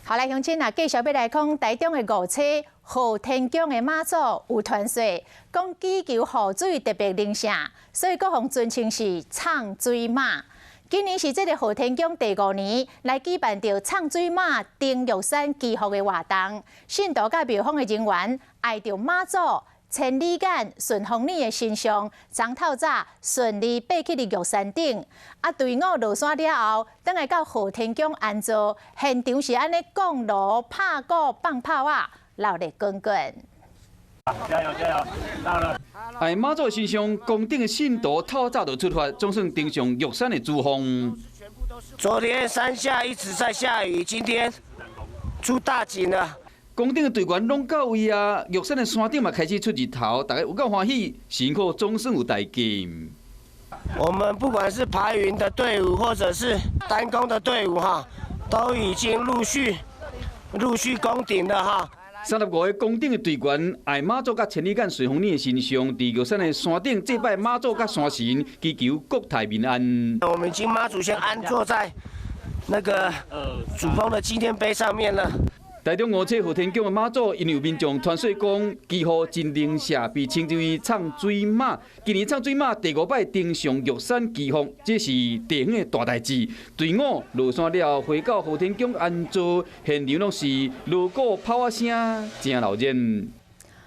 好来，乡亲啊，继续要来讲台中的五车昊天宫的妈祖有传说，讲祈求雨水特别灵圣，所以各方尊称是唱水妈。今年是这个昊天宫第5年来举办着唱水妈登玉山祈福的活动，信徒甲庙方的人员爱着妈祖。 千里眼顺风耳的形象，昨透早顺利爬去玉山顶。啊，队伍落山了后，等来到昊天宫安坐，现场是安尼降锣、拍鼓、放炮啊，热烈滚滚。加油加油！到了。爱妈祖形象，宫顶的信徒透早就出发，总算登上玉山的珠峰。昨天山下一直在下雨，今天出大景了。 宫顶的队员拢到位啊，玉山的山顶嘛开始出日头，大家有够欢喜，辛苦总算有代金。我们不管是排云的队伍，或者是单攻的队伍哈，都已经陆续攻顶了哈。35个宫顶的队员，爱妈祖甲千里眼随风耳的形象，伫玉山的山顶祭拜妈祖甲山神，祈求国泰民安。我们已经妈祖先安坐在那个主峰的纪念碑上面了。 台中5车昊天宫的妈祖，因有民众传说讲，祈福真灵社，被称之为唱水妈。今年唱水妈第5摆登上玉山祈福，这是地方的大代志。队伍落山了，回到昊天宫安坐，现场拢是锣鼓炮啊声，真闹热。